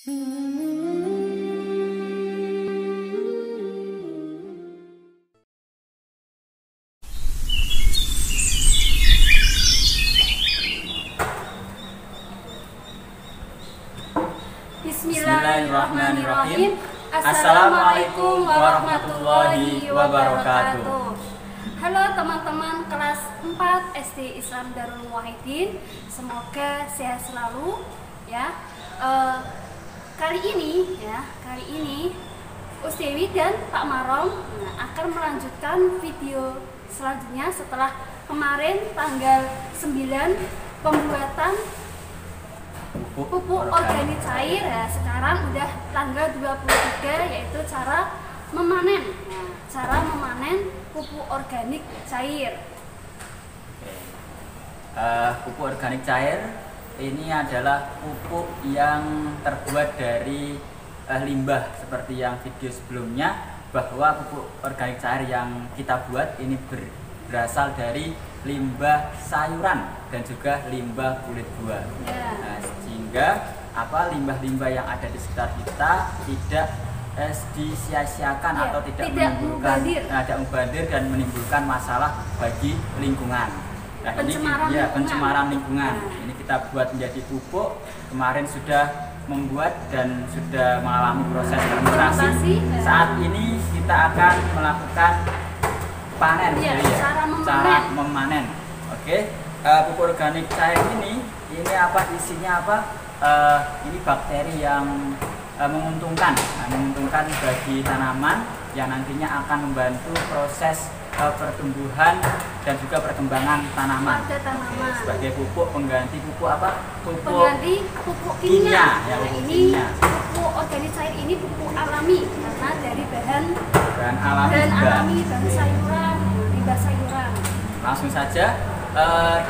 Bismillahirrahmanirrahim. Assalamualaikum warahmatullahi wabarakatuh. Halo teman-teman kelas 4 SD Islam Darul Muwahhidin, semoga sehat selalu ya. Kali ini Us Dewi dan Pak Marom akan melanjutkan video selanjutnya setelah kemarin tanggal 9 pembuatan pupuk organik cair ya. Sekarang udah tanggal 23 yaitu cara memanen. Cara memanen pupuk organik cair. Pupuk organik cair ini adalah pupuk yang terbuat dari limbah seperti yang video sebelumnya, bahwa pupuk organik cair yang kita buat ini berasal dari limbah sayuran dan juga limbah kulit buah. Nah, sehingga limbah-limbah yang ada di sekitar kita tidak disia-siakan atau tidak menimbulkan mubazir dan menimbulkan masalah bagi lingkungan. Nah, pencemaran lingkungan. Ini kita buat menjadi pupuk. Kemarin sudah membuat dan sudah mengalami proses fermentasi. Saat ini kita akan melakukan panen, cara memanen. Oke. Pupuk organik cair ini apa isinya apa? Ini bakteri yang menguntungkan bagi tanaman yang nantinya akan membantu proses pertumbuhan dan juga perkembangan tanaman. Sebagai pupuk pengganti pupuk apa? Pengganti pupuk kimia. Pupuk organik cair ini pupuk alami karena dari bahan alami, bahan sayuran, limbah sayuran. Langsung saja,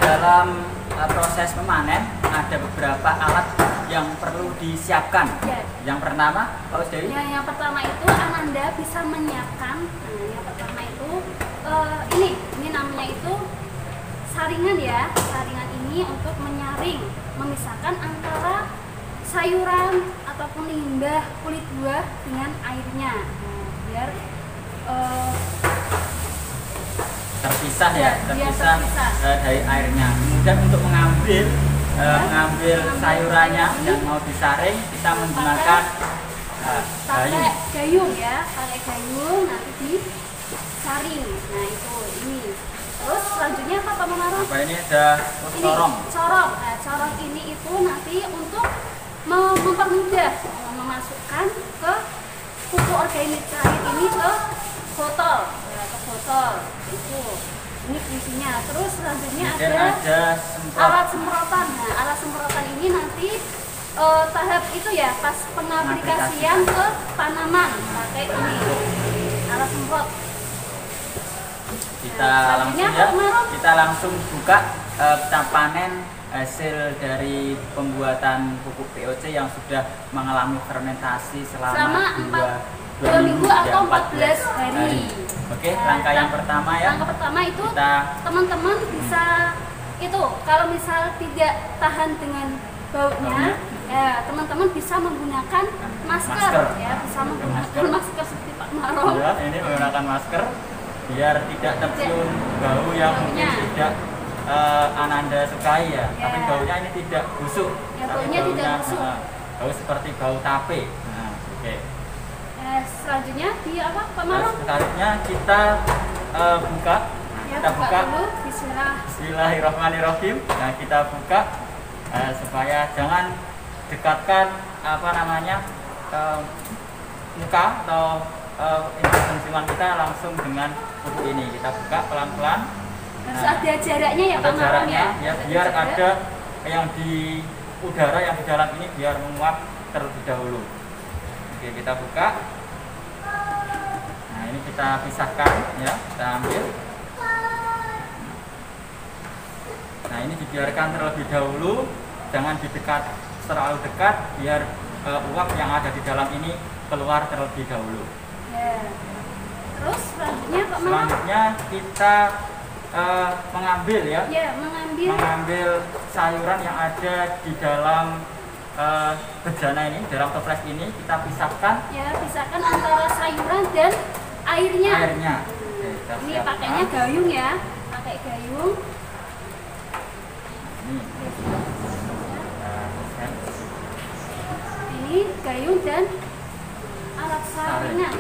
dalam proses memanen ada beberapa alat yang perlu disiapkan. Yang pertama, Pak Us Dewi? Yang pertama itu Ananda bisa menyiapkan. Yang pertama itu ini namanya itu saringan ya. Saringan ini untuk menyaring, memisahkan antara sayuran ataupun limbah kulit buah dengan airnya. Biar terpisah dari airnya. Kemudian untuk mengambil sayurannya yang mau disaring, kita menggunakan gayung ya, pakai gayung nanti disaring. Nah itu ini. Terus selanjutnya apa Pak Marom? Ini ada corong. Nah, corong ini itu nanti untuk mempermudah memasukkan ke pupuk organik cair ini ke botol. Itu ini isinya. Terus selanjutnya ada alat semprotan. Nah, alat semprotan ini nanti tahap itu ya pas pengaplikasian ke tanaman pakai ini alat semprot. Kita langsung buka, kita panen hasil dari pembuatan pupuk POC yang sudah mengalami fermentasi selama 2 minggu atau 14 hari. Oke, langkah yang pertama ya. Langkah pertama itu teman-teman bisa itu kalau misal tidak tahan dengan baunya, ya teman-teman bisa menggunakan masker. Ya, bisa menggunakan masker seperti Pak Marom. Ya, ini menggunakan masker biar tidak tercium bau yang mungkin tidak Ananda sukai ya. Tapi baunya ini tidak busuk. Ya, baunya tidak busuk. Bau seperti bau tape. Nah, oke. Selanjutnya apa Pak Marom? Selanjutnya kita buka. Kita buka dulu. Bismillahirrahmanirrahim. Nah, kita buka supaya jangan dekatkan muka atau penciuman kita langsung dengan pupuk ini. Kita buka pelan-pelan. Harus ada jaraknya ya Pak Marom ya. Biar ada yang di udara yang di dalam ini biar menguap terlebih dahulu. Oke, kita buka. Nah, ini kita pisahkan ya, kita ambil. Nah, ini dibiarkan terlebih dahulu, jangan terlalu dekat biar uap yang ada di dalam ini keluar terlebih dahulu. Terus selanjutnya Pak Marom? Selanjutnya kita mengambil mengambil sayuran yang ada di dalam bejana ini, dalam toples ini kita pisahkan. Ya, pisahkan antara sayuran dan airnya. Oke, kita Ini siapkan. pakainya gayung ya, pakai gayung. Ini. Ini gayung dan alat saringnya.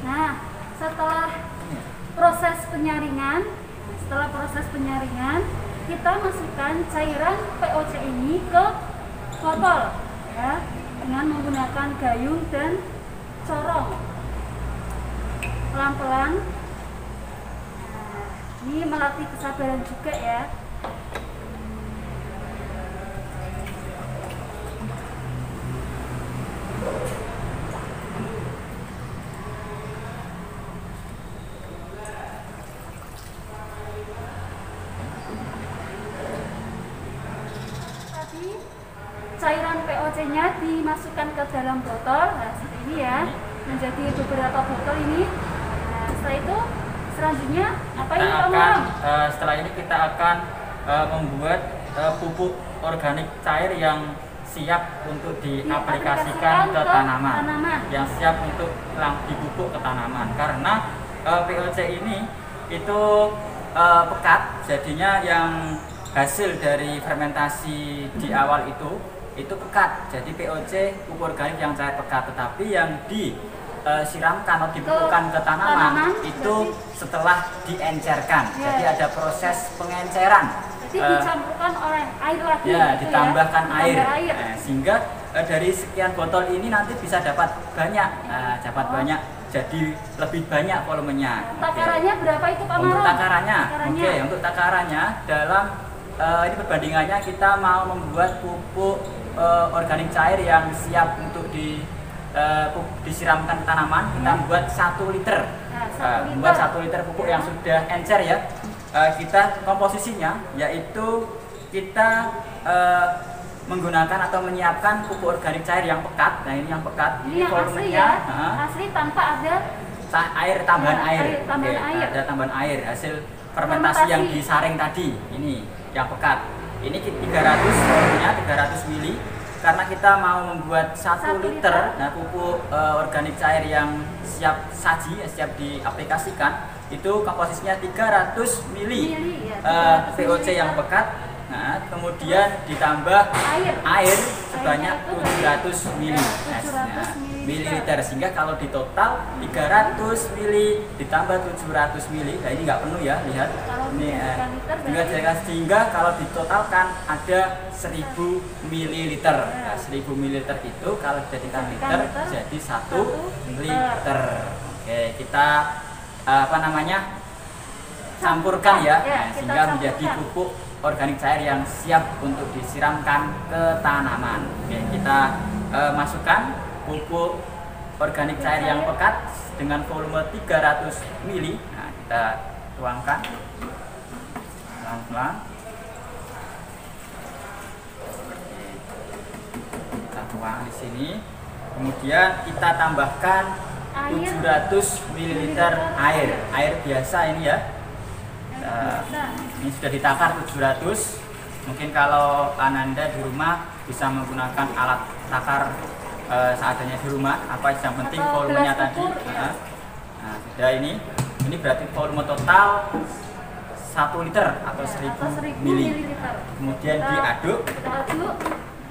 Nah, setelah proses penyaringan, kita masukkan cairan POC ini ke botol ya, dengan menggunakan gayung dan corong. Pelan-pelan. Nah, ini melatih kesabaran juga ya. Cairan POC-nya dimasukkan ke dalam botol, nah seperti ini ya, menjadi beberapa botol ini. Nah, setelah itu selanjutnya apa ini Pak Muhammad? Setelah ini kita akan membuat pupuk organik cair yang siap untuk diaplikasikan ke tanaman, yang siap untuk dipupuk ke tanaman. Karena POC ini itu pekat, jadinya yang hasil dari fermentasi di awal itu pekat. Jadi POC pupuk organik yang cair pekat, tetapi yang disiramkan atau dipupukkan ke tanaman itu setelah diencerkan. Ya. Jadi ada proses pengenceran. Jadi dicampurkan oleh air lagi. Ya, ditambahkan ya? air. Air. Nah, sehingga dari sekian botol ini nanti bisa dapat banyak, banyak. Jadi lebih banyak volumenya. Takarannya berapa itu Pak Untuk Maron? takarannya, untuk takarannya dalam ini perbandingannya kita mau membuat pupuk organik cair yang siap untuk disiramkan ke tanaman. Kita buat 1 liter. Membuat 1 liter pupuk yang sudah encer ya. Kita komposisinya yaitu kita menggunakan atau menyiapkan pupuk organik cair yang pekat. Nah, ini yang pekat. Ini yang asli ya. Asli tanpa ada tambahan air. Tambahan air. Ada tambahan air hasil fermentasi yang disaring tadi. Ini yang pekat. Ini 300 volumenya 300 mili. Karena kita mau membuat 1 liter pupuk organik cair yang siap saji, siap diaplikasikan, itu komposisinya 300 mili POC yang pekat. Nah, kemudian ditambah air sebanyak 700 mili. Mililiter, sehingga kalau di total 300 mili ditambah 700 mili. Nah, ini nggak penuh ya, lihat ini sehingga kalau ditotalkan ada 1000 mililiter. Nah, 1000 mililiter itu kalau dijadikan liter jadi 1 liter. Oke, kita campurkan ya, sehingga menjadi pupuk organik cair yang siap untuk disiramkan ke tanaman. Oke, kita masukkan pupuk organik cair yang pekat dengan volume 300 mili. Nah, kita tuangkan pelan-pelan. Kita tuang di sini. Kemudian kita tambahkan 700 ml air biasa ini ya. Ini sudah ditakar 700. Mungkin kalau Ananda di rumah bisa menggunakan alat takar seadanya di rumah, yang penting volumenya tadi. Nah, sudah ini berarti volume total 1 liter atau 1000 mili. Kemudian diaduk. Kita aduk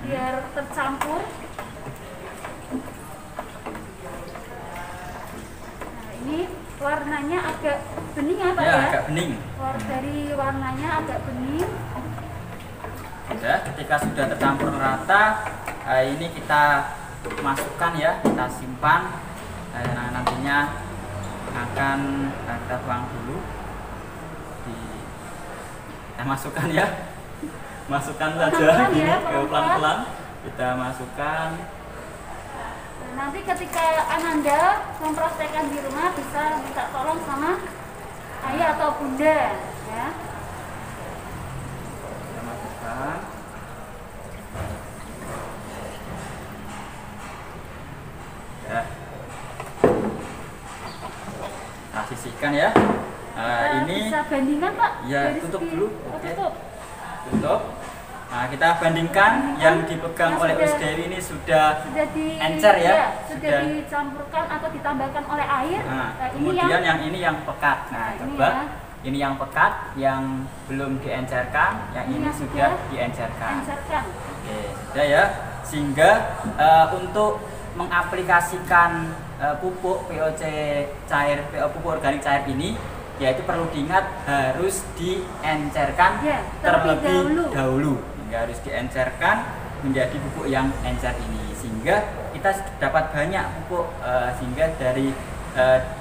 biar tercampur. Nah, ini warnanya agak bening ya Pak ya? Agak bening. Dari warnanya agak bening. Sudah, ketika sudah tercampur rata, ini kita masukkan ya, kita simpan. Nah, nantinya akan kita buang dulu. Kita masukkan ya, masukkan saja gini, pelan-pelan kita masukkan. Nanti ketika Ananda mempraktekkan di rumah bisa minta tolong sama ayah atau bunda. ya. Kita masukkan. Ya. Nah, sisihkan ya. Kita Ini bisa bandingkan Pak. ya, dari tutup segi- dulu. oh, Oke. tutup. tutup. Nah, kita bandingkan yang dipegang Yang oleh sudah- Us Dewi ini sudah Sudah encer ya? sudah Sudah. dicampurkan atau ditambahkan oleh air. Nah, Ini kemudian yang ini yang pekat. Nah, ini coba ya. ini yang pekat, yang belum diencerkan, yang ini yang sudah sudah diencerkan. encerkan. Oke, sudah ya. Sehingga untuk mengaplikasikan pupuk POC cair, pupuk organik cair ini, yaitu perlu diingat harus diencerkan Ya, terlebih dahulu. Hingga harus diencerkan menjadi pupuk yang encer ini, sehingga kita dapat banyak pupuk, sehingga dari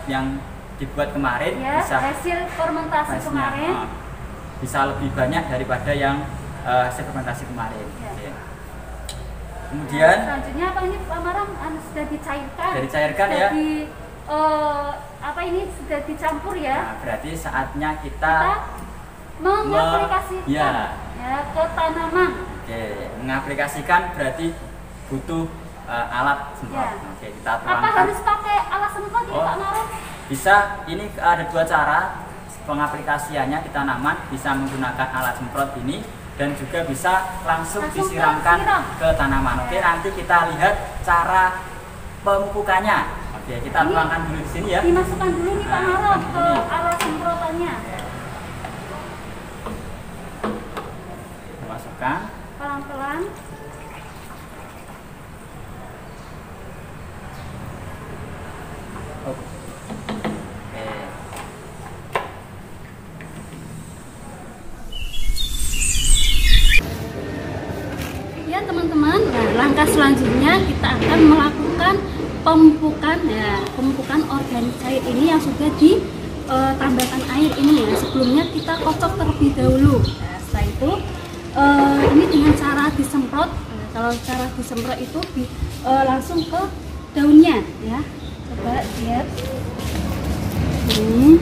yang dibuat kemarin Ya, bisa hasil fermentasi hasilnya, kemarin. bisa lebih banyak daripada yang hasil fermentasi kemarin. Ya. Oke. Kemudian Selanjutnya apa ini Pak Maram? Sudah dicairkan. Sudah dicairkan Sudah ya. Apa ini sudah dicampur ya? nah, berarti saatnya Kita mengaplikasikan ya. ya ke tanaman. Oke, mengaplikasikan berarti butuh alat semprot. Ya. Oke, kita Apa tuangkan. harus pakai alat semprot ini Oh. Pak Maram? Bisa, ini ada dua cara pengaplikasiannya di tanaman, bisa menggunakan alat semprot ini dan juga bisa langsung Langsung disiramkan siram. ke tanaman. Oke, nanti kita lihat cara pemupukannya. Oke, kita Ini tuangkan dulu di sini ya. Dimasukkan dulu nih Pak Nah, Maram ke ini. alat semprotannya. Masukkan. Pelan-pelan. Oke. Ya teman-teman, nah langkah selanjutnya kita akan melakukan pemupukan ya, pemupukan organik cair ini yang sudah ditambahkan air ini ya. Sebelumnya kita kocok terlebih dahulu. Nah, setelah itu ini dengan cara disemprot. Nah, kalau cara disemprot itu langsung ke daunnya ya. Coba lihat. Ini.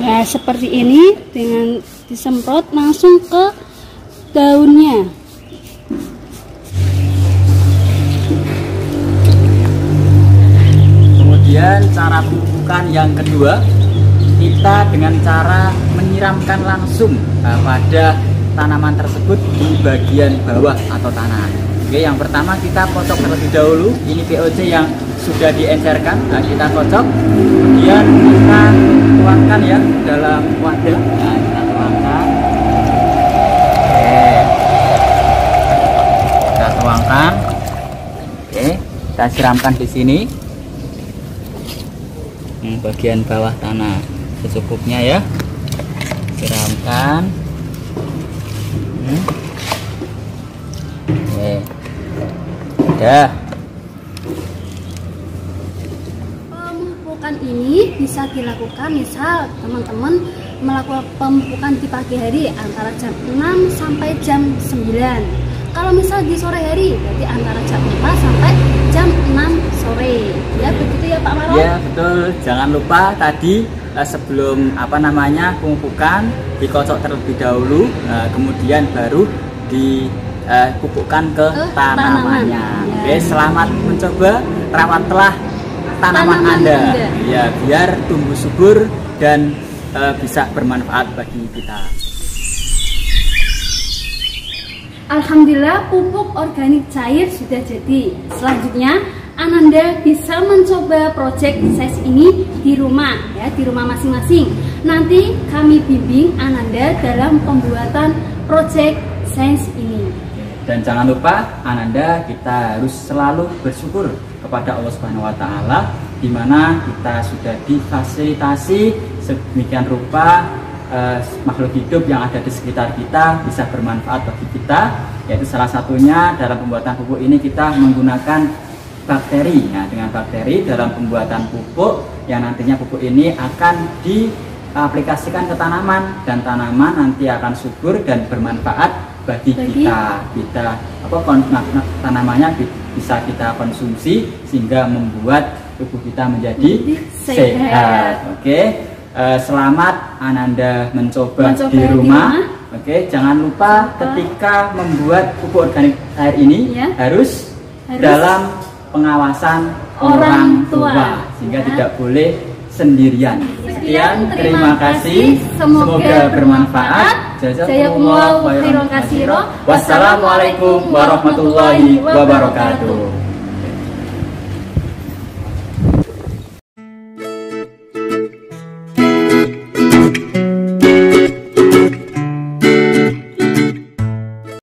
Ya seperti ini, dengan disemprot langsung ke daunnya. Kemudian cara pemupukan yang kedua, kita dengan cara menyiramkan langsung pada tanaman tersebut di bagian bawah atau tanah. Oke, yang pertama kita kocok terlebih dahulu. Ini POC yang sudah diencerkan, nah, kita kocok. Kemudian kita tuangkan ya dalam wadah. Nah, kita tuangkan. Oke. Kita tuangkan. Oke, kita siramkan di sini. Bagian bawah tanah secukupnya ya, siramkan. Oke, udah. Pemupukan ini bisa dilakukan misal teman-teman melakukan pemupukan di pagi hari antara jam 6 sampai jam 9. Kalau misal di sore hari berarti antara jam 4 sampai jam 6 sore. Ya begitu ya Pak Marom? Ya betul. Jangan lupa tadi sebelum pemupukan dikocok terlebih dahulu, kemudian baru dipupukkan ke tanamannya. Ya. Oke, selamat mencoba, rawatlah tanaman Anda. Ya, biar tumbuh subur dan bisa bermanfaat bagi kita. Alhamdulillah pupuk organik cair sudah jadi. Selanjutnya Ananda bisa mencoba project size ini di rumah ya, di rumah masing-masing. Nanti kami bimbing Ananda dalam pembuatan project size ini. Dan jangan lupa Ananda, kita harus selalu bersyukur kepada Allah Subhanahu wa taala, di mana kita sudah difasilitasi sedemikian rupa makhluk hidup yang ada di sekitar kita bisa bermanfaat bagi kita, yaitu salah satunya dalam pembuatan pupuk ini kita menggunakan bakteri. Nah, dengan bakteri dalam pembuatan pupuk yang nantinya pupuk ini akan diaplikasikan ke tanaman dan tanaman nanti akan subur dan bermanfaat bagi kita tanamannya bisa kita konsumsi sehingga membuat tubuh kita menjadi sehat. Oke, selamat Ananda mencoba di rumah. Oke, jangan lupa ketika membuat pupuk organik cair ini harus dalam pengawasan orang tua sehingga tidak boleh sendirian. Sekian, terima kasih. Semoga bermanfaat. Jazakumullahu khairan katsiran. Wassalamualaikum warahmatullahi wabarakatuh.